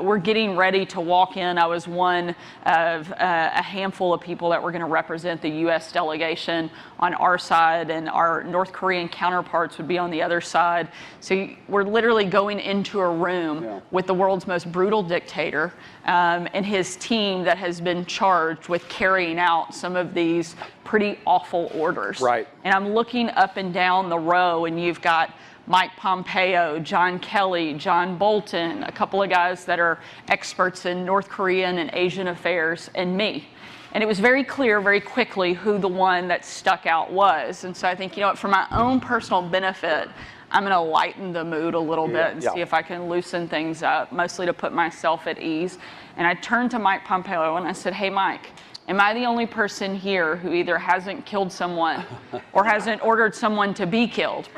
We're getting ready to walk in. I was one of a handful of people that were going to represent the U.S. delegation on our side, and our North Korean counterparts would be on the other side. So we're literally going into a room with the world's most brutal dictator and his team that has been charged with carrying out some of these pretty awful orders. Right. And I'm looking up and down the row, and you've got Mike Pompeo, John Kelly, John Bolton, a couple of guys that are experts in North Korean and Asian affairs, and me. And it was very clear very quickly who the one that stuck out was. And so I think, you know what, for my own personal benefit, I'm going to lighten the mood a little bit and see if I can loosen things up, mostly to put myself at ease. And I turned to Mike Pompeo and I said, hey, Mike, am I the only person here who either hasn't killed someone or hasn't ordered someone to be killed?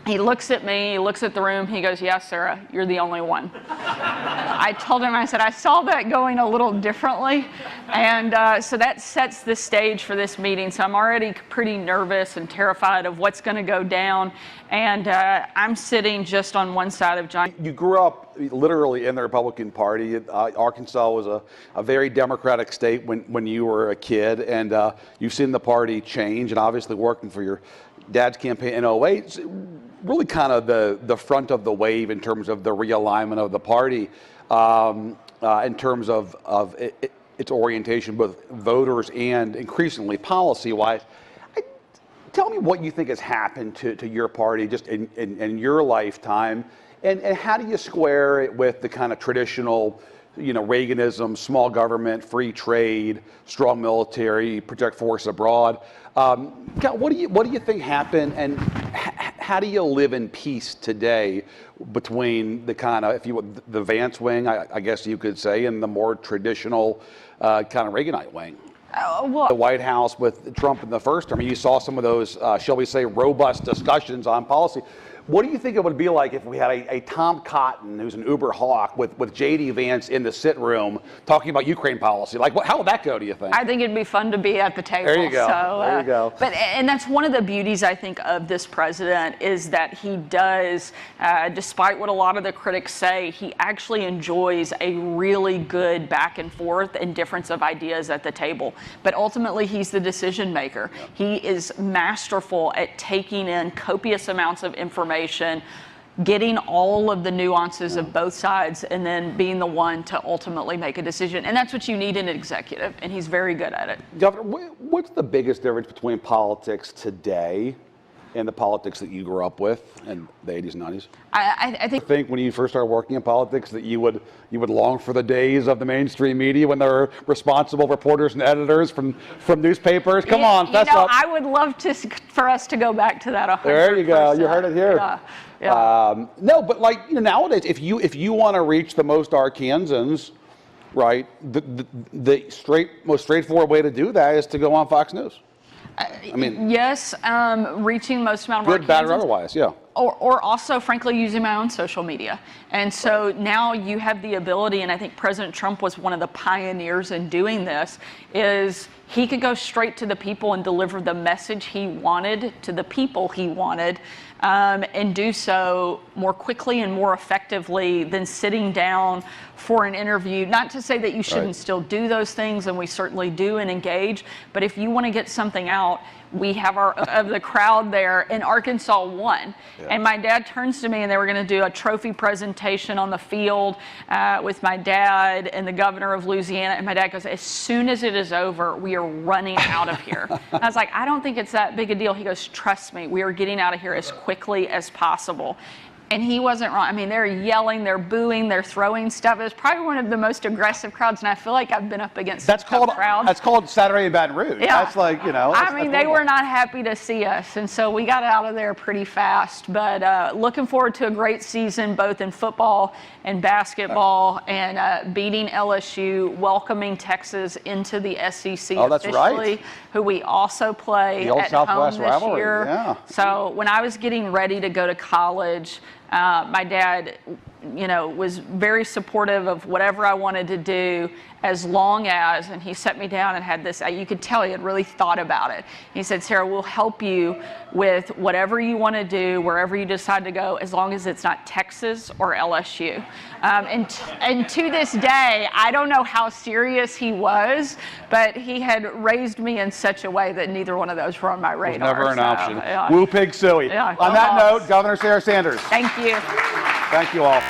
He looks at me, he looks at the room, he goes, yes, Sarah, you're the only one. I told him, I said, I saw that going a little differently. And so that sets the stage for this meeting. So I'm already pretty nervous and terrified of what's going to go down. And I'm sitting just on one side of John. You grew up literally in the Republican Party. Arkansas was a very Democratic state when you were a kid. And you've seen the party change, and obviously working for your dad's campaign in 08, really kind of the front of the wave in terms of the realignment of the party, in terms of its orientation, both voters and increasingly policy-wise. Tell me what you think has happened to your party just in your lifetime, and how do you square it with the kind of traditional, you know, Reaganism, small government, free trade, strong military, protect force abroad. What do you think happened, and how do you live in peace today between the kind of, if you would, the Vance wing, I guess you could say, and the more traditional kind of Reaganite wing? Well, the White House with Trump in the first term, you saw some of those, shall we say, robust discussions on policy. What do you think it would be like if we had a Tom Cotton, who's an Uber hawk, with J.D. Vance in the sit room talking about Ukraine policy? Like, how would that go, do you think? I think it'd be fun to be at the table. There you go. So, there you go. And that's one of the beauties, I think, of this president, is that he does, despite what a lot of the critics say, he actually enjoys a really good back and forth and difference of ideas at the table. But ultimately, he's the decision maker. He is masterful at taking in copious amounts of information, getting all of the nuances of both sides, and then being the one to ultimately make a decision. And that's what you need in an executive, and he's very good at it. Governor, what's the biggest difference between politics today and the politics that you grew up with in the 80s and 90s? I think when you first started working in politics that you would long for the days of the mainstream media when there were responsible reporters and editors from newspapers. Come on, fess up. I would love for us to go back to that 100%. There you go. You heard it here. Yeah. No, but like, you know, nowadays, if you want to reach the most Arkansans, right, the most straightforward way to do that is to go on Fox News. I mean, yes, reaching most amount of good, Arkansans, bad, or otherwise, yeah. Or also, frankly, using my own social media. And so now you have the ability, and I think President Trump was one of the pioneers in doing this, is he could go straight to the people and deliver the message he wanted to the people he wanted, and do so more quickly and more effectively than sitting down for an interview. Not to say that you shouldn't still do those things, and we certainly do and engage, but if you want to get something out, we have of the crowd there, and Arkansas won. Yeah. And my dad turns to me, and they were going to do a trophy presentation on the field with my dad and the governor of Louisiana. And my dad goes, as soon as it is over, we are running out of here. I was like, I don't think it's that big a deal. He goes, trust me, we are getting out of here as quickly as possible. And he wasn't wrong. I mean, they're yelling, they're booing, they're throwing stuff. It was probably one of the most aggressive crowds, and I feel like I've been up against some tough crowds. That's called Saturday in Baton Rouge. Yeah. That's like, you know. I mean, they were not happy to see us, and so we got out of there pretty fast. But looking forward to a great season, both in football and basketball, and beating LSU, welcoming Texas into the SEC officially, who we also play at home this year. Yeah. So when I was getting ready to go to college, my dad, was very supportive of whatever I wanted to do, as long as, and he set me down and had this, you could tell he had really thought about it. He said, Sarah, we'll help you with whatever you want to do, wherever you decide to go, as long as it's not Texas or LSU. And to this day, I don't know how serious he was, but he had raised me in such a way that neither one of those were on my radar. Never an option. Yeah. Woo pig silly. Yeah. On that note, Governor Sarah Sanders. Thank you. Thank you all.